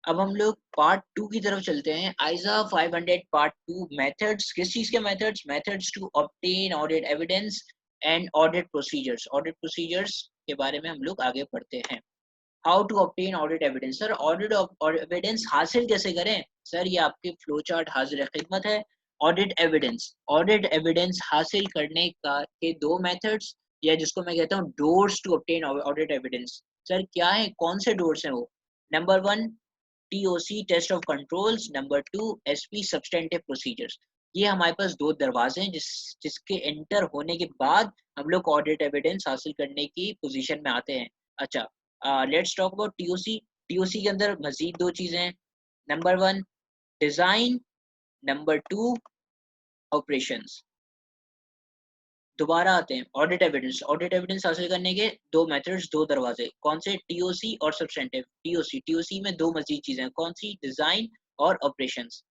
अब हम लोग पार्ट 2 की तरफ चलते हैं। ISA 500 part 2 methods. किस चीज के methods? Methods to obtain audit evidence and audit procedures. Audit procedures के बारे में हम लोग आगे पढ़ते हैं। How to obtain audit evidence. Sir audit evidence हासिल कैसे करें? सर ये आपके फ्लो चार्ट हाजिर खिदमत है। ऑडिट एविडेंस हासिल करने का के दो मेथड्स, या जिसको मैं कहता हूँ doors to obtain audit evidence. Sir क्या है, कौन से डोर्स हैं वो? Number 1 TOC test of controls, number 2 SP substantive procedures. ये हमारे पास दो दरवाजे हैं जिसके एंटर होने के बाद हम लोग ऑडिट एविडेंस हासिल करने की पोजीशन में आते हैं। अच्छा, let's talk about TOC. TOC के अंदर मजीद दो चीजें हैं। नंबर 1 डिजाइन, नंबर 2 ऑपरेशंस। दोबारा आते हैं ऑडिट एविडेंस। ऑडिट एविडेंस हासिल करने के दो मेथड्स, दो दरवाजे, कौन से? टीओसी और सब्सटेंटिव। टीओसी में दो मजीद चीजें हैं, कौन सी? डिजाइन और ऑपरेशंस।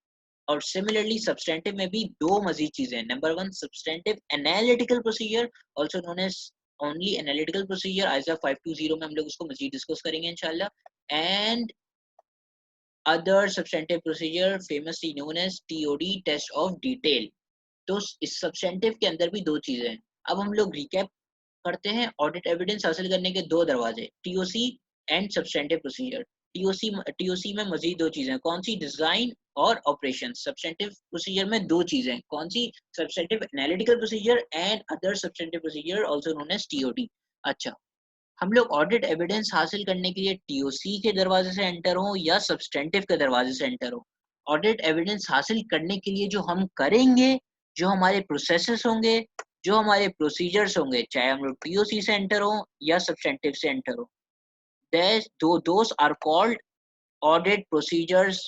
और सिमिलरली सब्सटेंटिव में भी दो मजीद चीजें हैं। नंबर 1 substantive analytical procedure, also known as only analytical procedure. ISA 520 में हम लोग उसको मजीद डिस्कस करेंगे इंशाल्लाह। And other substantive procedure famously known as TOD, test of detail. तो इस सब्सटेंटिव के अंदर भी दो चीजें हैं। अब हम लोग रिकैप करते हैं। ऑडिट एविडेंस हासिल करने के दो दरवाजे, TOC and substantive procedure. TOC में मजीद दो चीजें, कौन सी? डिजाइन और ऑपरेशन। सब्सटेंटिव प्रोसीजर में दो चीजें, कौन सी? Substantive analytical procedure and other substantive procedure, also known as TOD. अच्छा, हम लोग ऑडिट एविडेंस हासिल करने के लिए टीओसी के दरवाजे से एंटर हो या सब्सटेंटिव के दरवाजे से एंटर हो, ऑडिट एविडेंस हासिल करने के लिए जो हम करेंगे, जो हमारे प्रोसेसेस होंगे, जो हमारे प्रोसीजर्स होंगे, चाहे हम लोग टीओसी से एंटर हो या सब्सटेंटिव से एंटर हो, those are called audit procedures.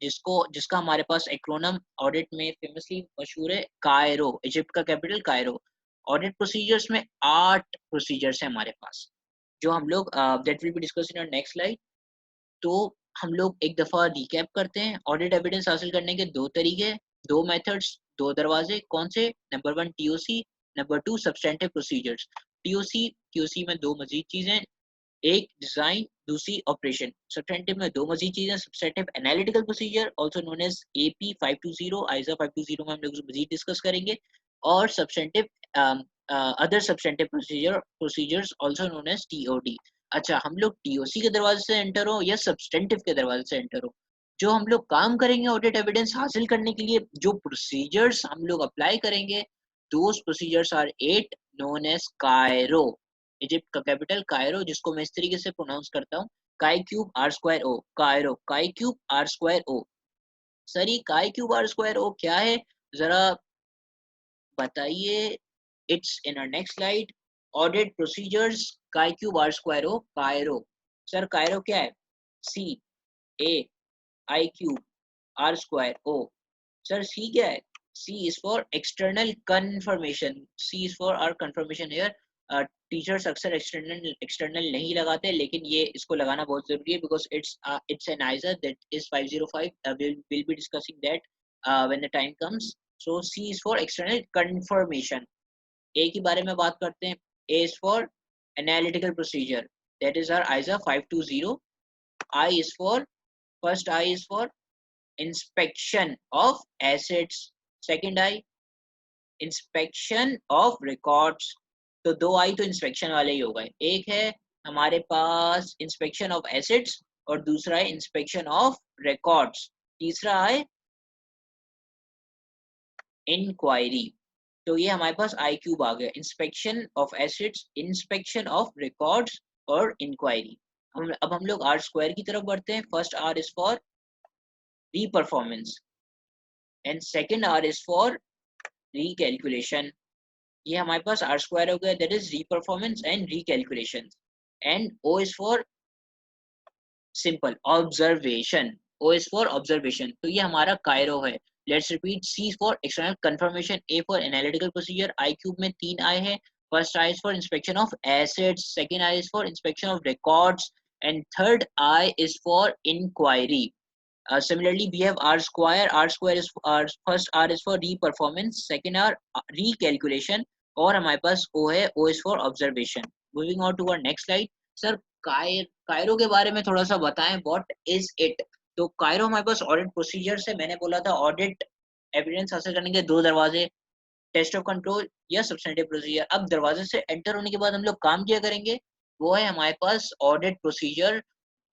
जिसका हमारे पास एक्रोनम ऑडिट में फेमसली मशहूर है, कायरो। इजिप्ट का कैपिटल कायरो। ऑडिट प्रोसीजर्स में 8 प्रोसीजर्स हैं हमारे पास, जो हम लोग that will be discuss in our next slide. तो हम लोग एक दफा रिकैप करते हैं। ऑडिट एविडेंस हासिल करने के दो तरीके, दो मेथड्स, दो दरवाजे, कौन से? Number 1 TOC, number 2 substantive procedures. TOC में दो मजीद चीजें, एक डिजाइन, दूसरी ऑपरेशन। सब्सटेंटिव में दो मजीद चीजें, substantive analytical procedure, also known as AP 520, ISA 520 में हम लोग मजीद डिस्कस करेंगे। और substantive other substantive procedures, also known as TOD. अच्छा, हम लोग टीओसी के दरवाजे से एंटर हो या सब्सटेंटिव के दरवाजे से एंटर हो, जो हम लोग काम करेंगे ऑडिट एविडेंस हासिल करने के लिए, जो प्रोसीजर्स हम लोग अप्लाई करेंगे, those procedures are 8, known as Cairo. Egypt का कैपिटल कायरो, जिसको मैं इस तरीके से प्रोनाउंस करता हूँ, CAI cube R square O, Cairo, CAI cube R square O. Sir ये काई क्यूब आर स्क्वायर ओ क्या है, जरा बताइए। It's in our next slide. Audit procedures CAI cube R square O, Cairo. Sir Cairo क्या है? C A I cube R square O. Sir C क्या है? C is for external confirmation. C is for our confirmation here. Teachers अक्सर external नहीं लगाते, लेकिन ये इसको लगाना बहुत जरूरी है, because it's an आइजर that is 505. Will be discussing that when the time comes. So C is for external confirmation. A के बारे में बात करते हैं. A is for analytical procedure, that is our ISA 520. I is for, first I is for inspection of assets, second I inspection of records. तो दो आई तो inspection वाले ही हो गए, एक है हमारे पास इंस्पेक्शन ऑफ एसेट्स और दूसरा है इंस्पेक्शन ऑफ रिकॉर्ड्स, तीसरा है इंक्वायरी। तो ये हमारे पास आई क्यूब आ गया, inspection of assets, inspection of records और इंक्वायरी। अब हम लोग आर स्क्वायर की तरफ बढ़ते हैं। First R is for re performance and second R is for recalculation. ये हमारे पास आर स्क्वायर हो गया, that is re performance and recalculation. And O is for simple observation, O is for observation. तो ये हमारा कायरो है। Let's repeat, C for external confirmation, A for analytical procedure. I cube में 3 I है। First I is for inspection of assets, second I is for inspection of records and third I is for inquiry. Similarly, we have R square. R square is first R is for re-performance, second R recalculation, और हमारे पास O है, O is for observation. Moving on to our next slide. Sir, Cairo के बारे में थोड़ा सा बताएं, what is it? तो कायरो हमारे पास ऑडिट प्रोसीजर है। मैंने बोला था ऑडिट एविडेंस हासिल करने के दो दरवाजे, टेस्ट ऑफ कंट्रोल या सब्सटेंटिव प्रोसीजर। अब दरवाजे से एंटर होने के बाद हम लोग काम क्या करेंगे, वो है हमारे पास audit procedure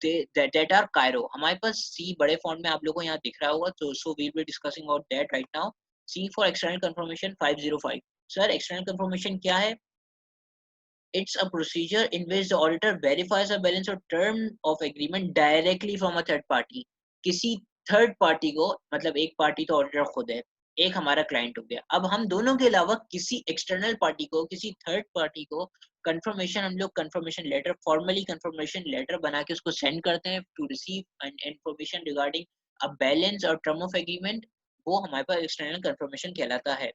that are Cairo. हमारे पास सी बड़े फॉन्ट में आप लोगों को यहाँ दिख रहा होगा, तो so we will be discussing about that right now. C for external confirmation 505। Sir external confirmation क्या है? It's a procedure in which the auditor verifies a balance or term of agreement directly from a third party. किसी third party को, मतलब एक party तो auditor खुद है, एक हमारा क्लाइंट हो गया। अब हम दोनों के अलावा किसी एक्सटर्नल पार्टी को, किसी थर्ड पार्टी को कंफर्मेशन, हम लोग confirmation letter, formally confirmation letter बना के उसको सेंड करते हैं to receive an information regarding a balance और टर्म ऑफ एग्रीमेंट। वो हमारे पास एक्सटर्नल कंफर्मेशन कहलाता है।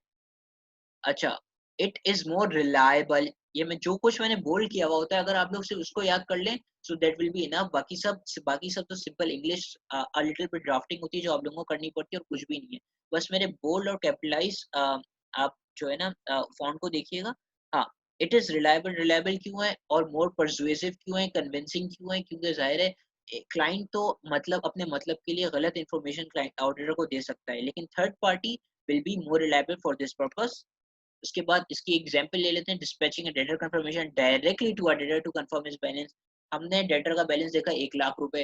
अच्छा, इट इज मोर रिलायबल। ये मैं जो कुछ मैंने बोल्ड किया हुआ होता है, अगर आप लोग सिर्फ उसको याद कर लें so that will be enough. बाकी सब तो simple English a little bit drafting होती है जो आप लोगों को करनी पड़ती है, और कुछ भी नहीं है। बस मेरे बोल्ड और कैपिटलाइज आप जो है ना फॉन्ट को देखिएगा। हाँ, इट इज रिलायबल। रिलायबल क्यों है और मोर परसुएसिव क्यों है, कन्विंसिंग क्यों है? क्योंकि जाहिर है क्लाइंट तो मतलब अपने मतलब के लिए गलत इन्फॉर्मेशन क्लाइंट ऑडिटर को दे सकता है, लेकिन third party will be more reliable for this purpose. उसके बाद इसकी एग्जांपल ले लेते हैं, dispatching a debtor confirmation directly to a debtor to confirm his balance. हमने डेटर का बैलेंस देखा 1 लाख रुपए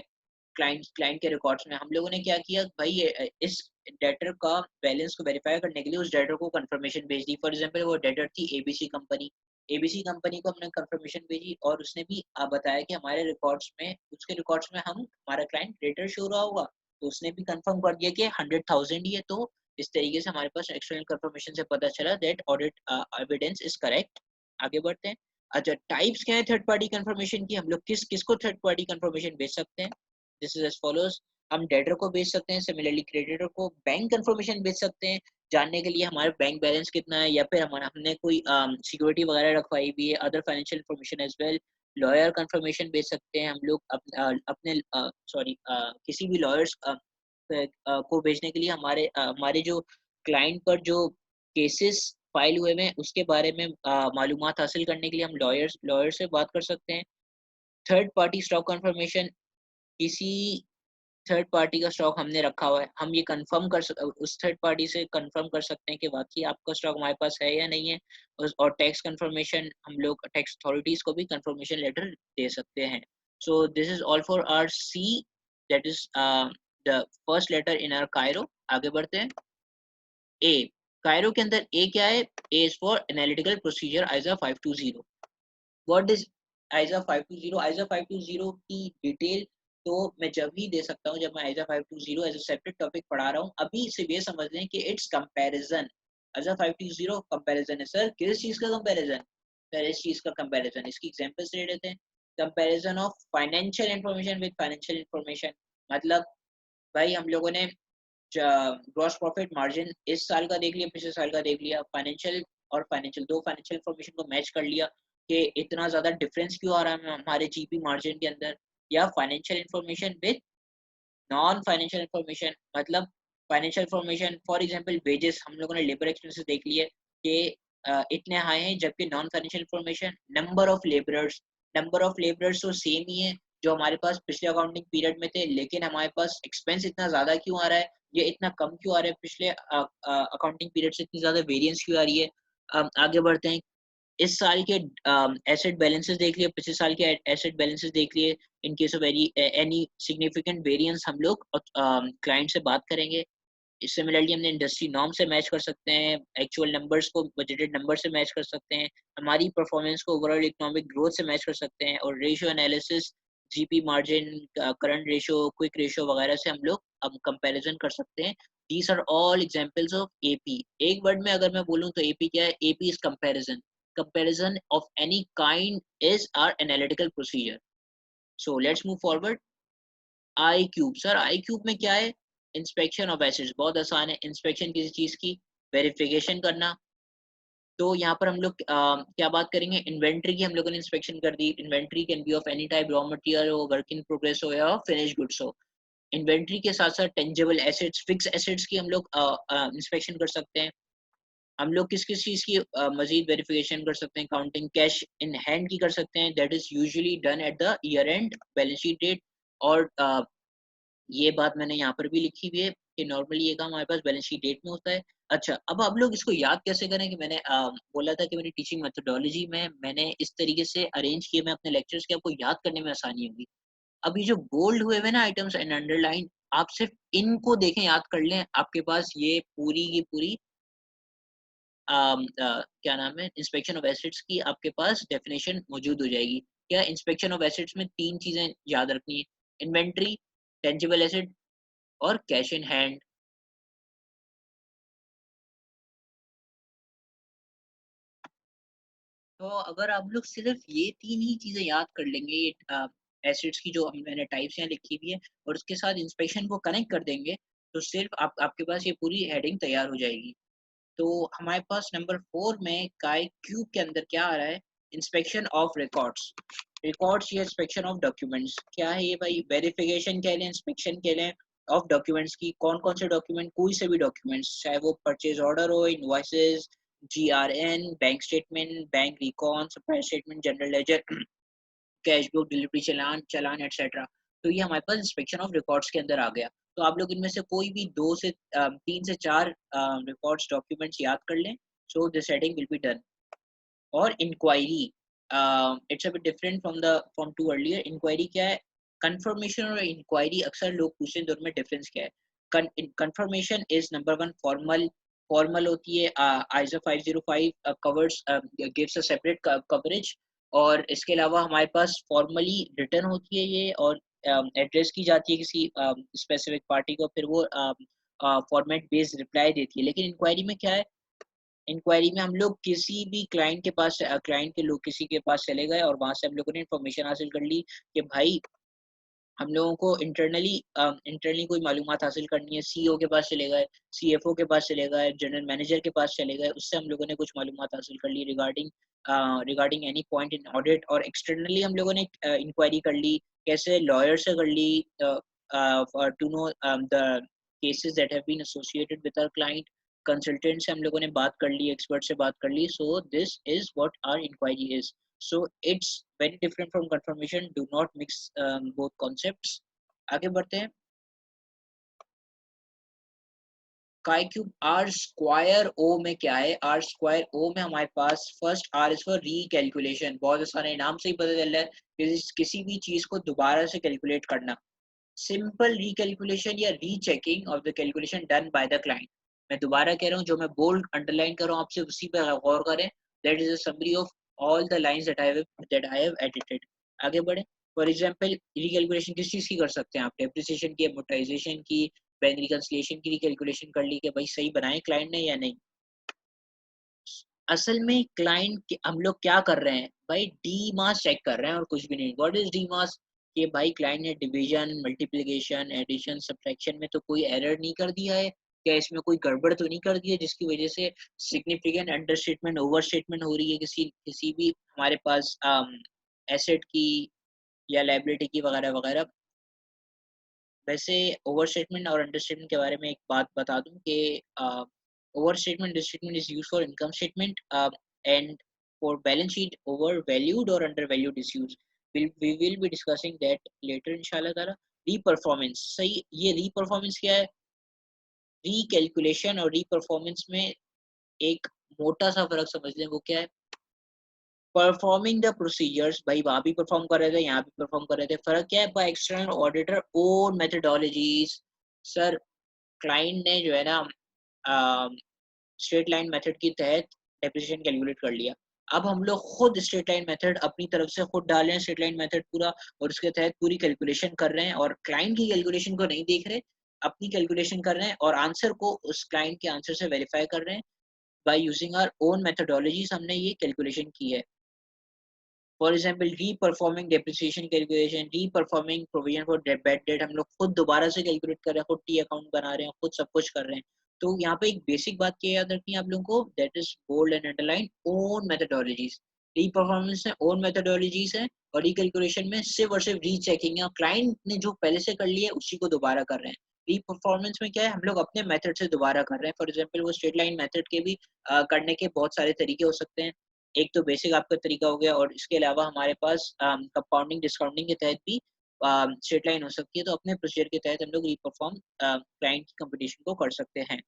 क्लाइंट के रिकॉर्ड्स में। हम लोगों ने क्या किया भाई, इस डेटर का बैलेंस को वेरीफाई करने के लिए उस डेटर को कंफर्मेशन भेज दी। फॉर एग्जांपल वो डेटर थी एबीसी कंपनी। एबीसी कंपनी को हमने कंफर्मेशन भेजी और उसने भी बताया कि हमारे रिकॉर्ड्स में, उसके रिकॉर्ड्स में हम हमारा क्लाइंट डेटर शो रहा होगा, तो उसने भी कंफर्म कर दिया कि 100,000 ही है। तो इस तरीके से हमारे पास एक्सटर्नल कंफर्मेशन से पता चला that audit evidence is correct. आगे बढ़ते हैं। अच्छा, टाइप्स क्या है थर्ड पार्टी कंफर्मेशन की? हम लोग किस किस को थर्ड पार्टी कंफर्मेशन भेज सकते हैं? This is as follows. हम डेटर को भेज सकते हैं, सिमिलरली क्रेडिटर को। बैंक कंफर्मेशन भेज सकते हैं जानने के लिए हमारे बैंक बैलेंस कितना है, या फिर हमारा हमने कोई सिक्योरिटी वगैरह रखवाई हुई है, other financial information as well. Lawyer confirmation भेज सकते हैं हम लोग अपने सॉरी किसी भी लॉयर्स को भेजने के लिए हमारे जो क्लाइंट पर जो केसेस फाइल हुए हैं उसके बारे में मालूमात हासिल करने के लिए हम लॉयर से बात कर सकते हैं। थर्ड पार्टी स्टॉक कंफर्मेशन, किसी थर्ड पार्टी का स्टॉक हमने रखा हुआ है, हम ये उस थर्ड पार्टी से कंफर्म कर सकते हैं कि वाकई आपका स्टॉक हमारे पास है या नहीं है। और टैक्स कंफर्मेशन, हम लोग टैक्स अथॉरिटीज को भी कंफर्मेशन लेटर दे सकते हैं। So this is all for our C, that is the first letter in our Cairo. आगे बढ़ते हैं। ए, कायरो के अंदर ए क्या है? A is for analytical procedure ISA 520। What is ISA 520? ISA 520 की डिटेल तो मैं जब ही दे सकता हूँ जब मैं आइजा 520 एज अ सेपरेट टॉपिक पढ़ा रहा हूँ। अभी सिर्फ ये समझ लें कि इट्स कंपैरिजन। आइजा 520 कंपैरिजन है। सर किस चीज का कंपैरिजन? सर इस चीज का कंपैरिजन। इसकी एग्जांपल्स ले लेते हैं। Comparison of financial information with financial information. मतलब भाई हम लोगों ने ग्रॉस प्रॉफिट मार्जिन इस साल का देख लिया, पिछले साल का देख लिया, फाइनेंशियल और फाइनेंशियल दो फाइनेंशियल इंफॉर्मेशन को मैच कर लिया कि इतना ज्यादा डिफरेंस क्यों आ रहा है हमारे जीपी मार्जिन के अंदर। या financial information with non financial information, मतलब financial information for example wages, हम लोगों ने लेबर एक्सपेंसेस देख लिए कि इतने हाई हैं, जबकि non financial information number of labourers तो सेम ही है जो हमारे पास पिछले अकाउंटिंग पीरियड में थे, लेकिन हमारे पास एक्सपेंस इतना ज्यादा क्यों आ रहा है, ये इतना कम क्यों आ रहा है, पिछले अकाउंटिंग पीरियड से इतनी ज्यादा वेरिएंस क्यों आ रही है। आगे बढ़ते हैं। इस साल के एसेट बैलेंसेस देख लिए, पिछले साल के एसेट बैलेंसेस देख लिए। In case of any significant variance हम लोग क्लाइंट से बात करेंगे। सिमिलरली हमने इंडस्ट्री नॉर्म से मैच कर सकते हैं, एक्चुअल नंबर्स को बजटेड नंबर से मैच कर सकते हैं, हमारी परफॉर्मेंस को ओवरऑल इकोनॉमिक ग्रोथ से मैच कर सकते हैं, और ratio analysis, GP margin, current ratio, quick ratio वगैरह से हम लोग अब कंपैरिजन कर सकते हैं। These are all examples of AP. एक वर्ड में अगर मैं बोलूं तो एपी क्या है? AP is comparison. Comparison of any kind is our analytical procedure. So let's move forward. I cube. Sir I cube में क्या है? Inspection of assets. बहुत आसान है, इंस्पेक्शन किसी चीज की, वेरिफिकेशन करना। तो यहाँ पर हम लोग क्या बात करेंगे? इन्वेंट्री की हम लोगों ने इंस्पेक्शन कर दी। Inventory can be of any type, raw material हो, वर्क इन प्रोग्रेस हो, या फिनिश गुड्स हो। इन्वेंट्री के साथ साथ टेंजेबल एसेट्स, फिक्स एसेट्स की हम लोग इंस्पेक्शन कर सकते हैं। हम लोग किस किस चीज़ की मजीद वेरिफिकेशन कर सकते हैं, काउंटिंग कैश इन हैंड की कर सकते हैं, that is usually done at the year end balance sheet date. और ये बात मैंने यहाँ पर भी लिखी हुई है कि नॉर्मली ये काम हमारे पास बैलेंस शीट डेट में होता है। अच्छा, अब आप लोग इसको याद कैसे करें कि मैंने बोला था कि मेरी टीचिंग मेथोडोलॉजी में मैंने इस तरीके से अरेंज किए मैं अपने लेक्चर्स के, आपको याद करने में आसानी होगी। अब ये जो बोल्ड हुए हुए ना आइटम्स एंड अंडरलाइन, आप सिर्फ इनको देखें, याद कर लें, आपके पास ये पूरी की पूरी क्या नाम है, इंस्पेक्शन ऑफ एसेट्स की आपके पास डेफिनेशन मौजूद हो जाएगी। क्या इंस्पेक्शन ऑफ एसेट्स में 3 चीज़ें याद रखनी है, इन्वेंटरी, टेंजिबल एसेट और कैश इन हैंड। तो अगर आप लोग सिर्फ ये 3 ही चीज़ें याद कर लेंगे, एसेट्स की जो मैंने टाइप्स यहाँ लिखी हुई है, और उसके साथ इंस्पेक्शन को कनेक्ट कर देंगे, तो सिर्फ आप आपके पास ये पूरी हेडिंग तैयार हो जाएगी। तो हमारे पास नंबर 4 में काय क्यूब के अंदर क्या आ रहा है, इंस्पेक्शन ऑफ रिकॉर्ड्स। रिकॉर्ड्स या इंस्पेक्शन ऑफ डॉक्यूमेंट्स क्या है ये भाई, वेरिफिकेशन कह लें, इंस्पेक्शन कह लें, ऑफ डॉक्यूमेंट्स की। कौन कौन से डॉक्यूमेंट, कोई से भी डॉक्यूमेंट्स, चाहे वो परचेज ऑर्डर हो, invoices, GRN, bank statement, bank recon, supply statement, general ledger, cash book, delivery challan, challan etcetera. तो ये हमारे पास इंस्पेक्शन ऑफ रिकॉर्ड्स के अंदर आ गया। तो आप लोग इनमें से कोई भी 3 से 4 रिकॉर्ड्स डॉक्यूमेंट्स याद कर लें, so this heading will be done. और inquiry, it's a bit different from to earlier. Inquiry क्या है, कंफर्मेशन और इंक्वायरी अक्सर लोग पूछते हैं, दोनों में डिफरेंस क्या है। Confirmation is number 1 formal, formal होती है, ISO 505 covers gives a separate coverage. और इसके अलावा हमारे पास फॉर्मली रिटर्न होती है ये, और एड्रेस की जाती है किसी स्पेसिफिक पार्टी को, फिर वो फॉर्मेट बेस्ड रिप्लाई देती है। लेकिन इंक्वायरी में क्या है, इंक्वायरी में हम लोग किसी भी क्लाइंट के पास, क्लाइंट के लोग किसी के पास चले गए और वहां से हम लोगों ने इन्फॉर्मेशन हासिल कर ली कि भाई हम लोगों को इंटरनली कोई मालूमात हासिल करनी है, सीईओ के पास चले गए, सीएफओ के पास चले गए, जनरल मैनेजर के पास चले गए, उससे हम लोगों ने कुछ मालूमात हासिल कर ली regarding regarding any point in audit. और एक्सटर्नली हम लोगों ने इंक्वायरी कर ली, कैसे, लॉयर से कर ली, to know the cases that have been associated with our client. Consultant से हम लोगों ने बात कर ली, एक्सपर्ट से बात कर ली। So this is what our inquiry is. So it's very different from confirmation. Do not mix both concepts. आगे बढ़ते हैं। काय क्यूब आर स्क्वायर ओ में क्या है, आर स्क्वायर ओ में हमारे पास first R is for recalculation. बहुत आसान है, नाम से ही पता चल रहा है कि किसी भी चीज को दोबारा से कैलकुलेट करना। सिंपल रिकैलकुलेशन या rechecking of the calculation done by the client. मैं दोबारा कह रहा हूँ, जो मैं बोल्ड अंडरलाइन कर रहा हूँ, आपसे उसी पर गौर करें। That is a summary of all the lines that I have edited. आगे बढ़े। फॉर एग्जांपल, रिकैलकुलेशन किस चीज की कर सकते हैं आप, डेप्रिसिएशन की, अमोर्टाइजेशन की, बैंक रिकंसिलिएशन की रिकैलकुलेशन कर ली कि भाई सही बनाए क्लाइंट ने या नहीं। असल में क्लाइंट हम लोग क्या कर रहे हैं भाई, डी मास चेक कर रहे हैं और कुछ भी नहीं। व्हाट इज डी मास, कि भाई क्लाइंट ने डिवीजन, मल्टीप्लिकेशन, एडिशन, सब्ट्रैक्शन में तो कोई एरर नहीं कर दिया है, क्या इसमें कोई गड़बड़ तो नहीं कर दी है जिसकी वजह से significant under statement, over statement हो रही है किसी किसी भी हमारे पास एसेट की या लायबिलिटी की, वगैरह वगैरह। वैसे ओवर स्टेटमेंट और अंडर स्टेटमेंट के बारे में एक बात बता दूं कि over statement, under statement is used for income statement and for balance sheet over valued और under valued is used. we will be discussing that later इंशाल्लाह ताला। रीपरफॉर्मेंस, सही, ये रीपरफॉर्मेंस क्या है, रीकैलकुलेशन और रीपरफॉर्मेंस में एक मोटा सा फर्क समझ लें, वो क्या है, परफॉर्मिंग द प्रोसीजर्स, भाई वहां भी परफॉर्म कर रहे थे, यहाँ भी परफॉर्म कर रहे थे, फर्क क्या है, by external auditor own methodologies. Sir, client ने जो है ना स्ट्रेट लाइन मेथड के तहत डेप्रिसिएशन कैलकुलेट कर लिया। अब हम लोग खुद स्ट्रेट लाइन मेथड अपनी तरफ से खुद डाल रहे हैं, स्ट्रेट लाइन मेथड पूरा, और उसके तहत पूरी कैलकुलेशन कर रहे हैं, और क्लाइंट की कैलकुलेशन को नहीं देख रहे, अपनी कैलकुलेशन कर रहे हैं, और आंसर को उस क्लाइंट के आंसर से वेरीफाई कर रहे हैं। By using our own methodologies हमने ये कैलकुलेशन की है। For example, re-performing depreciation calculation, re-performing provision for bad debt, हम लोग खुद दोबारा से कैलकुलेट कर रहे हैं, खुद टी अकाउंट बना रहे हैं, खुद सब कुछ कर रहे हैं। तो यहाँ पे एक बेसिक बात क्या याद रखनी है आप लोगों को, that is bold and underline, own methodologies. Re-performance में ओन मेथडोलॉजीज है, और रिकैलकुलेशन में सिर्फ और सिर्फ रीचेकिंग है, क्लाइंट ने जो पहले से कर लिया है उसी को दोबारा कर रहे हैं। रीपरफॉर्मेंस में क्या है, हम लोग अपने मेथड से दोबारा कर रहे हैं। फॉर एग्जांपल वो स्ट्रेट लाइन मेथड के भी करने के बहुत सारे तरीके हो सकते हैं। एक तो बेसिक आपका तरीका हो गया, और इसके अलावा हमारे पास कंपाउंडिंग डिस्काउंटिंग के तहत भी स्ट्रेट लाइन हो सकती है। तो अपने प्रोसीजर के तहत हम लोग रीपरफॉर्म क्लाइंट की कंपटीशन को कर सकते हैं।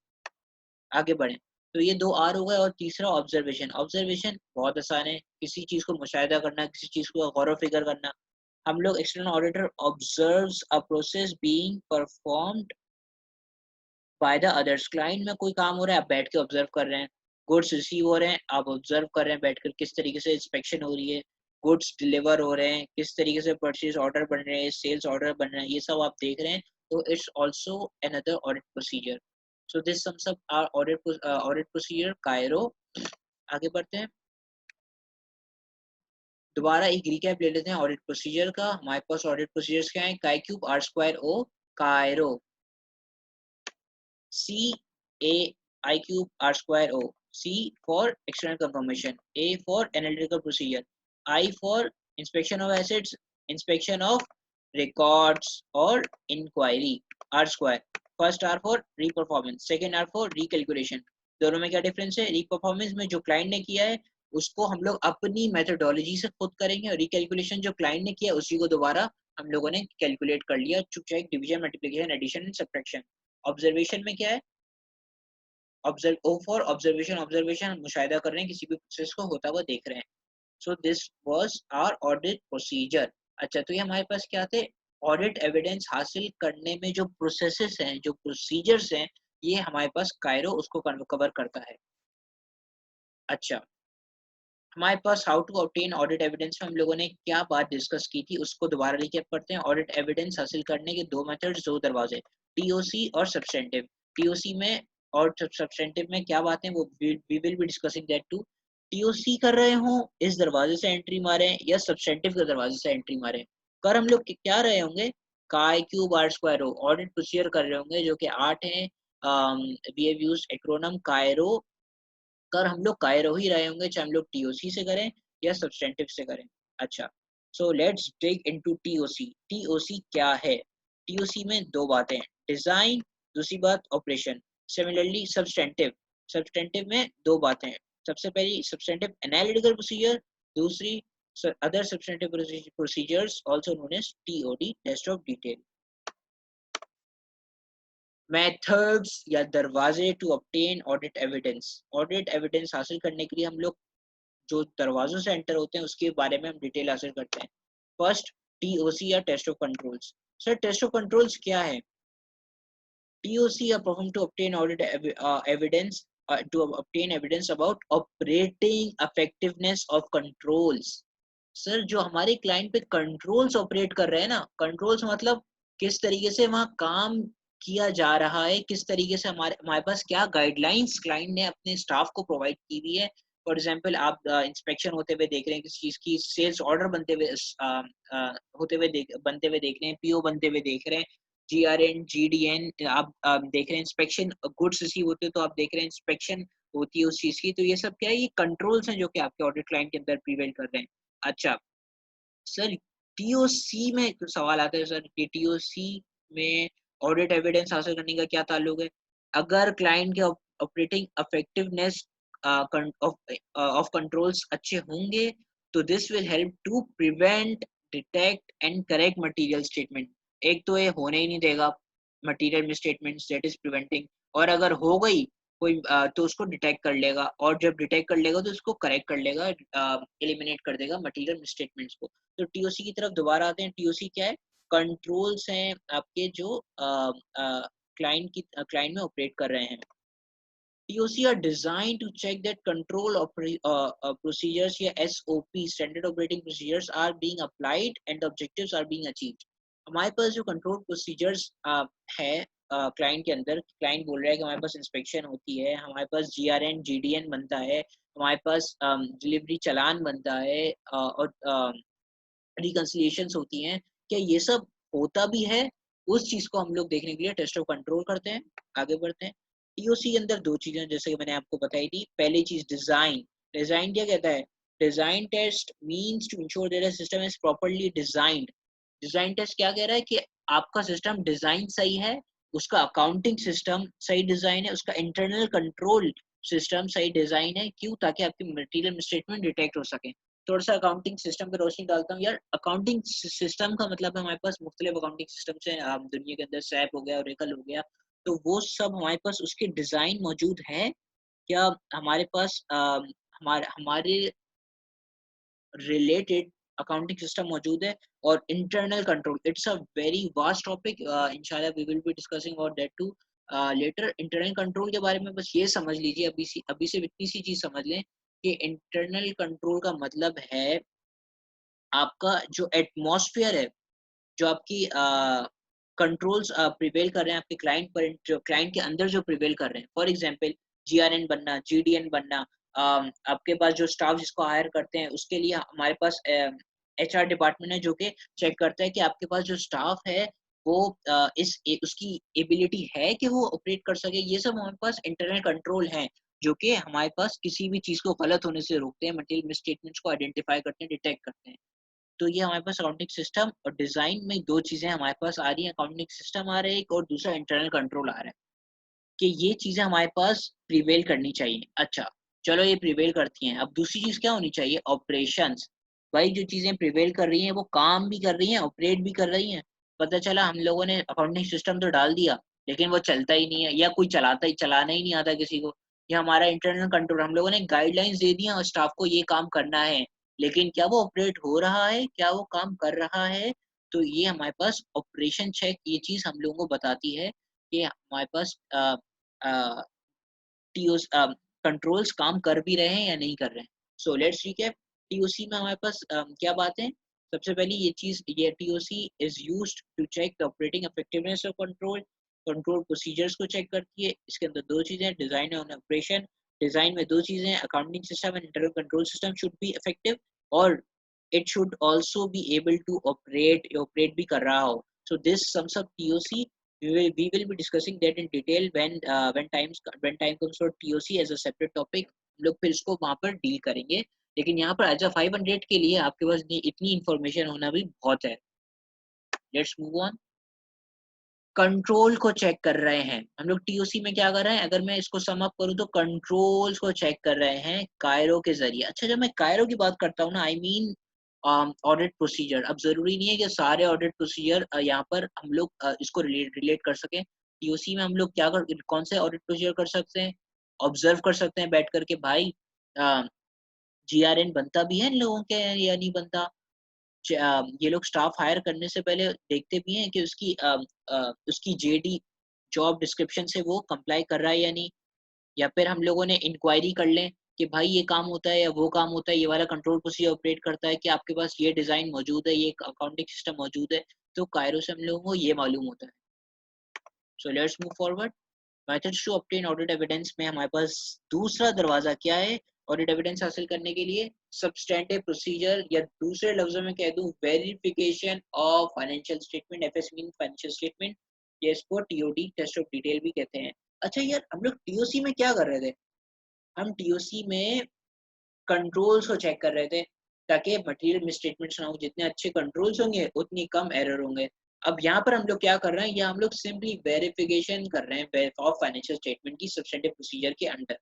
आगे बढ़ें, तो ये 2 आर हो गए। और तीसरा ऑब्जर्वेशन। ऑब्जर्वेशन बहुत आसान है, किसी चीज़ को मुशाहिदा करना, किसी चीज़ को गौर व फ़िक्र करना। हम लोग external auditor observes a process being performed by the others. Client में कोई काम हो रहा है, आप बैठ के ऑब्जर्व कर रहे हैं। गुड्स रिसीव हो रहे हैं, आप ऑब्जर्व कर रहे हैं बैठकर किस तरीके से इंस्पेक्शन हो रही है। गुड्स डिलीवर हो रहे हैं, किस तरीके से परचेज ऑर्डर बन रहे हैं, सेल्स ऑर्डर बन रहे हैं, ये सब आप देख रहे हैं। तो it's also another audit procedure. So this sums up our audit procedure Cairo. आगे बढ़ते हैं, दोबारा एक रिकैप ले लेते हैं ऑडिट प्रोसीजर का। हमारे पास ऑडिट प्रोसीजर्स क्या है? CAI cube R square O Cairo, C A I cube R square O. C for external confirmation, A for analytical procedure, I for inspection of assets, inspection of records or inquiry. R square. First R for reperformance, second R for recalculation. दोनों में क्या difference है? रिपरफॉर्मेंस में जो client ने किया है उसको हम लोग अपनी मेथोडोलॉजी से खुद करेंगे, और रिकैलकुलेशन जो क्लाइंट ने किया उसी को दोबारा हम लोगों ने कैलकुलेट कर लिया, to check division, multiplication, addition and subtraction. Observation में क्या है? Observe, O for observation. Observation मुशाहिदा कर रहे हैं, किसी भी प्रोसेस को होता हुआ देख रहे हैं। So this was our audit procedure. अच्छा, तो ये हमारे पास क्या थे? ऑडिट एविडेंस हासिल करने में जो प्रोसेसेस हैं, जो प्रोसीजर्स हैं, ये हमारे पास कायरो उसको कवर करता है। अच्छा, हमारे पास how to obtain audit evidence में हम लोगों ने क्या बात डिस्कस की थी, उसको दोबारा रिकैप करते हैं। ऑडिट एविडेंस हासिल करने के दो मेथड्स, दो दरवाजे, टीओसी और सब्सटेंटिव। टीओसी में और सब्सटेंटिव में क्या बात है, वो we will be discussing that too. TOC कर रहे हो इस दरवाजे से एंट्री मारे, या सब्सटेंटिव के दरवाजे से एंट्री मारे, कर हम लोग क्या रहे होंगे? CAI cube R square O audit procedure कर रहे होंगे, जो कि 8 है। We have used acronym Cairo. कर हम लोग कायरो ही रहे होंगे, चाहे हम लोग टीओसी से करें या सब्सटेंटिव से करें। अच्छा, so let's dig into TOC. TOC क्या है? टीओसी में दो बातें, डिजाइन, दूसरी बात ऑपरेशन। सिमिलरली सब्सटेंटिव, सब्सटेंटिव में दो बातें, सबसे पहली सब्सटेंटिव एनालिटिकल प्रोसीजर, दूसरी other substantive procedures also known as TOD, test of detail. Methods या दरवाजे to obtain audit evidence. Audit evidence हासिल करने के लिए हम लोग जो दरवाजों से एंटर होते हैं उसके बारे में हम डिटेल हासिल करते हैं। फर्स्ट, टीओसी या test of controls. Sir, test of controls क्या है? TOC are perform to obtain audit evidence, to obtain evidence about operating effectiveness of controls। Sir, जो हमारे क्लाइंट पे कंट्रोल्स ऑपरेट कर रहे हैं ना, कंट्रोल्स मतलब किस तरीके से वहाँ काम किया जा रहा है, किस तरीके से हमारे हमारे पास क्या गाइडलाइंस क्लाइंट ने अपने स्टाफ को प्रोवाइड की हुई है। फॉर एग्जांपल, आप इंस्पेक्शन होते हुए देख रहे हैं किसी चीज की, सेल्स ऑर्डर बनते हुए बनते हुए देख रहे हैं, पीओ बनते हुए देख रहे हैं, जीआरएन, जीडीएन आप देख रहे हैं, इंस्पेक्शन गुड्स रिसीव होते हैं तो आप देख रहे हैं इंस्पेक्शन होती है उस चीज की। तो ये सब क्या है? ये कंट्रोल्स हैं जो कि आपके ऑडिट क्लाइंट के अंदर प्रिवेल कर रहे हैं। अच्छा सर, टीओसी में कुछ सवाल आता है सर कि टीओसी में ऑडिट एविडेंस हासिल करने का क्या ताल्लुक है? अगर क्लाइंट के ऑपरेटिंग इफेक्टिवनेस ऑफ कंट्रोल्स अच्छे होंगे, तो this will help to prevent, detect and correct material statement. एक तो ये होने ही नहीं देगा material misstatements, that is preventing. और अगर हो गई कोई तो उसको डिटेक्ट कर लेगा, और जब डिटेक्ट कर लेगा तो उसको करेक्ट कर लेगा, एलिमिनेट कर देगा मटेरियल मिसस्टेटमेंट्स को। तो टीओसी की तरफ दोबारा आते हैं। टीओसी क्या है? कंट्रोल्स हैं आपके जो क्लाइंट में ऑपरेट कर रहे हैं। TOC are designed to check that control procedures या SOP, standard operating procedures, are being applied and the objectives are being achieved। हमारे पास जो कंट्रोल प्रोसीजर्स है क्लाइंट के अंदर, क्लाइंट बोल रहा है कि हमारे पास इंस्पेक्शन होती है, हमारे पास GRN GDN बनता है, हमारे पास डिलीवरी चालान बनता है, और रिकंसिलिएशंस होती हैं, क्या ये सब होता भी है? उस चीज को हम लोग देखने के लिए टेस्ट ऑफ कंट्रोल करते हैं। आगे बढ़ते हैं। टीओसी के अंदर दो चीजें जैसे कि मैंने आपको बताई थी। पहली चीज डिजाइन। डिजाइन क्या कहता है? Design test means to insure that the system is properly designed. Design test क्या कह रहा है कि आपका सिस्टम डिजाइन सही है, उसका अकाउंटिंग सिस्टम सही डिजाइन है, उसका इंटरनल कंट्रोल सिस्टम सही डिजाइन है। क्यों? ताकि आपकी मटेरियल स्टेटमेंट डिटेक्ट हो सके। थोड़ा सा अकाउंटिंग सिस्टम पे रोशनी डालता हूँ यार। अकाउंटिंग सिस्टम का मतलब है हमारे पास मुख्तलिफ अकाउंटिंग सिस्टम है दुनिया के अंदर। सैप हो गया, ओरेकल हो गया, तो वो सब हमारे पास उसके डिजाइन मौजूद है क्या? हमारे पास हमारे हमारे रिलेटेड अकाउंटिंग सिस्टम मौजूद है। और internal control, it's a very vast topic, इंशाल्लाह we will be discussing about that to later. Internal control के बारे में बस ये समझ लीजिए, अभी से इतनी सी चीज समझ लें कि इंटरनल कंट्रोल का मतलब है आपका जो एटमॉस्फेयर है, जो आपकी कंट्रोल्स प्रिवेल कर रहे हैं आपके क्लाइंट पर, जो क्लाइंट के अंदर जो प्रिवेल कर रहे हैं। फॉर एग्जांपल जीआरएन बनना, जीडीएन बनना, आपके पास जो स्टाफ जिसको हायर करते हैं उसके लिए हमारे पास एचआर डिपार्टमेंट है जो कि चेक करता है कि आपके पास जो स्टाफ है वो उसकी एबिलिटी है कि वो ऑपरेट कर सके। ये सब हमारे पास इंटरनल कंट्रोल हैं जो कि हमारे पास किसी भी चीज को गलत होने से रोकते हैं, मटेरियल मिसस्टेटमेंट्स को आइडेंटिफाई करते हैं, डिटेक्ट करते हैं। तो ये हमारे पास अकाउंटिंग सिस्टम और डिजाइन में दो चीजें हमारे पास आ रही हैं। अकाउंटिंग सिस्टम आ रहा है एक, और दूसरा इंटरनल कंट्रोल आ रहा है कि ये चीजें हमारे पास प्रिवेल करनी चाहिए। अच्छा, चलो ये प्रिवेल करती हैं। अब दूसरी चीज क्या होनी चाहिए? ऑपरेशंस। भाई जो चीजें प्रिवेल कर रही हैं वो काम भी कर रही हैं, ऑपरेट भी कर रही हैं। पता चला हम लोगों ने अकाउंटिंग सिस्टम तो डाल दिया लेकिन वो चलता ही नहीं है, या कोई चलाना ही नहीं आता किसी को। ये हमारा इंटरनल कंट्रोल, हम लोगों ने गाइडलाइंस दे दी और स्टाफ को ये काम करना है, लेकिन क्या वो ऑपरेट हो रहा है, क्या वो काम कर रहा है? तो ये हमारे पास ऑपरेशन चेक, ये चीज हम लोगों को बताती है कि हमारे पास टीओस कंट्रोल्स काम कर भी रहे हैं या नहीं कर रहे हैं। So let's recap. टीओसी में हमारे पास क्या बातें हैं? सबसे पहली ये TOC is used to check the operating effectiveness of control. Control procedures को चेक करती है। इसके अंदर दो चीजें, डिजाइन और ऑपरेशन। डिजाइन में दो चीजें, accounting system and internal control system should be effective, और it should also be able to operate भी कर रहा हो। So this sums up TOC. We will be discussing that in detail when time comes for TOC as a separate topic। हम लोग फिर इसको वहां पर डील करेंगे। लेकिन यहाँ पर AJA 500 के लिए आपके पास इतनी इंफॉर्मेशन होना भी बहुत है। Let's move on. कंट्रोल को चेक कर रहे हैं हम लोग। टीओसी में क्या कर रहे हैं? अगर मैं इसको सम अप करूं तो कंट्रोल्स को चेक कर रहे हैं कायरो के जरिए। अच्छा, जब मैं कायरो की बात करता हूँ ना, आई मीन ऑडिट प्रोसीजर। अब जरूरी नहीं है कि सारे ऑडिट प्रोसीजर यहाँ पर हम लोग इसको रिलेट कर सकें। टीओसी में हम लोग कौन से ऑडिट प्रोसीजर कर सकते हैं? ऑब्जर्व कर सकते हैं बैठ करके, भाई जीआरएन बनता भी है इन लोगों के या नहीं बनता। ये लोग स्टाफ हायर करने से पहले देखते भी हैं कि उसकी जेडी जॉब डिस्क्रिप्शन से वो कंप्लाई कर रहा है या नहीं। या फिर हम लोगों ने इंक्वायरी कर लें कि भाई ये काम होता है या वो काम होता है, ये वाला कंट्रोल प्रोसीजर ऑपरेट करता है कि आपके पास ये डिजाइन मौजूद है, ये अकाउंटिंग सिस्टम मौजूद है। तो कायरो से हम लोगों को ये मालूम होता है। So let's move forward. Methods to obtain audit evidence में हमारे पास दूसरा दरवाजा क्या है ऑडिट एविडेंस हासिल करने के लिए? सब्सटेंटिव प्रोसीजर, या दूसरे लफ्जों में कह दूं verification of financial statement. FS mean financial statement, या इसको टीओडी टेस्ट ऑफ डिटेल भी कहते हैं। अच्छा यार, हम लोग टीओसी में क्या कर रहे थे? हम टीओसी में कंट्रोल्स को चेक कर रहे थे ताकि मटेरियल मिसस्टेटमेंट्स ना हो। जितने अच्छे कंट्रोल्स होंगे उतनी कम एरर होंगे। अब यहाँ पर हम लोग क्या कर रहे हैं? या हम लोग सिंपली वेरिफिकेशन कर रहे हैं ऑफ फाइनेंशियल स्टेटमेंट की सब्सटेंटिव प्रोसीजर के under.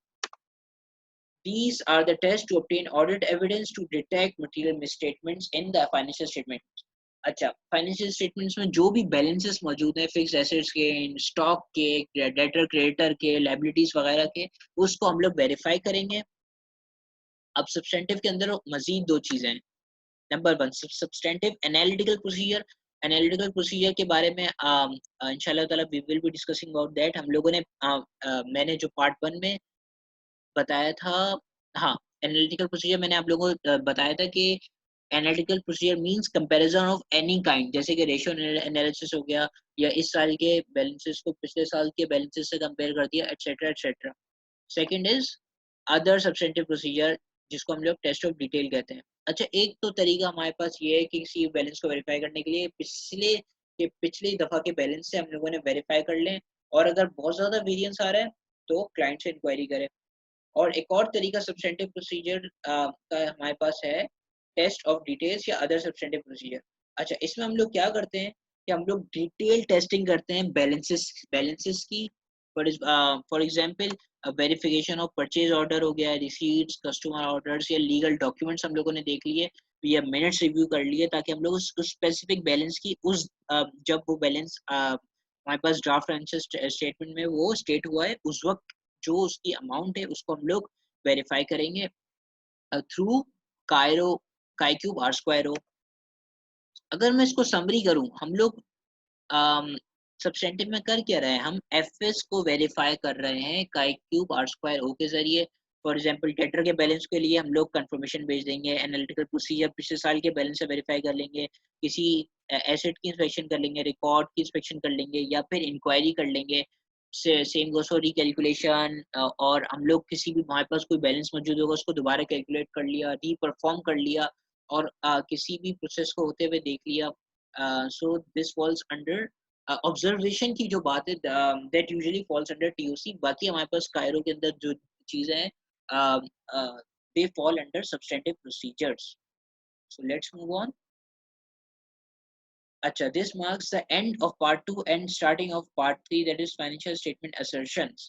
These are the tests to obtain audit evidence to detect material misstatements in the financial statements। अच्छा, फाइनेंशियल स्टेटमेंट्स में जो भी बैलेंसेस मौजूद हैं, फिक्स्ड एसेट्स के, स्टॉक के, डेटर क्रेडिटर के, लायबिलिटीज वगैरह के, उसको हम लोग वेरीफाई करेंगे। अब सब्सटेंटिव के अंदर मजीद दो चीजें हैं। Number one, substantive analytical procedure. Analytical procedure के बारे में इंशाल्लाह ताला we will be discussing about that. हम लोगों ने मैंने जो पार्ट 1 में बताया था, हाँ, एनालिटिकल प्रोसीजर मैंने आप लोगों को बताया था कि analytical procedure means comparison of any kind, जैसे कि रेशियो एनालिसिस हो गया, या इस साल के बैलेंसेस को पिछले साल के बैलेंसेस से कंपेयर कर दिया, etcetera etcetera. Second is other substantive procedure, जिसको हम लोग टेस्ट ऑफ डिटेल कहते हैं। अच्छा, एक तो तरीका हमारे पास ये है कि किसी बैलेंस को वेरीफाई करने के लिए पिछली दफा के बैलेंस से हम लोगों ने वेरीफाई कर लें, और अगर बहुत ज्यादा वेरिएंस आ रहा है तो क्लाइंट से इंक्वायरी करें। और एक और तरीका सब्सटेंटिव प्रोसीजर का हमारे पास है टेस्ट ऑफ डिटेल्स या अदर सब्सटेंटिव प्रोसीजर। अच्छा, इसमें हम लोग क्या करते हैं कि हम लोग डिटेल टेस्टिंग करते हैं बैलेंसेस की। For example verification of purchase order हो गया, रिसीट्स, कस्टमर ऑर्डर्स या लीगल डॉक्यूमेंट्स हम लोगों ने देख लिए या मिनट्स रिव्यू कर लिए, ताकि हम लोग उस स्पेसिफिक बैलेंस की जब वो बैलेंस हमारे पास ड्राफ्ट आंसर स्टेटमेंट में वो स्टेट हुआ है, उस वक्त जो उसकी अमाउंट है उसको हम लोग वेरीफाई करेंगे थ्रू कायरो काईक्यूब आर स्क्वायर। अगर मैं इसको समरी करूं, हम लोग सब्सटेंटिव में कर क्या रहे हैं, हम एफएस को वेरीफाई कर रहे हैं काई क्यूब आर स्क्वायर ओ के जरिए। फॉर एग्जांपल डेटर के बैलेंस के लिए हम लोग कंफर्मेशन भेज देंगे, एनालिटिकल प्रोसीजर पिछले साल के बैलेंस से वेरीफाई कर लेंगे, किसी एसेट की इंस्पेक्शन कर लेंगे, रिकॉर्ड की इंस्पेक्शन कर लेंगे या फिर इंक्वायरी कर लेंगे। सेम गोस फॉर रिकैलकुलेशन, और हम लोग किसी भी हमारे पास कोई बैलेंस मौजूद होगा उसको दोबारा कैलकुलेट कर लिया, रीपरफॉर्म कर लिया, और किसी भी प्रोसेस को होते हुए देख लिया। So this falls under observation की जो बात है, that usually falls under TOC. बाकी हमारे पास कायरो के अंदर जो चीजें हैं they fall under substantive procedures. So let's move on. Acha, this marks the end of part 2 and starting of part 3, that is financial statement assertions.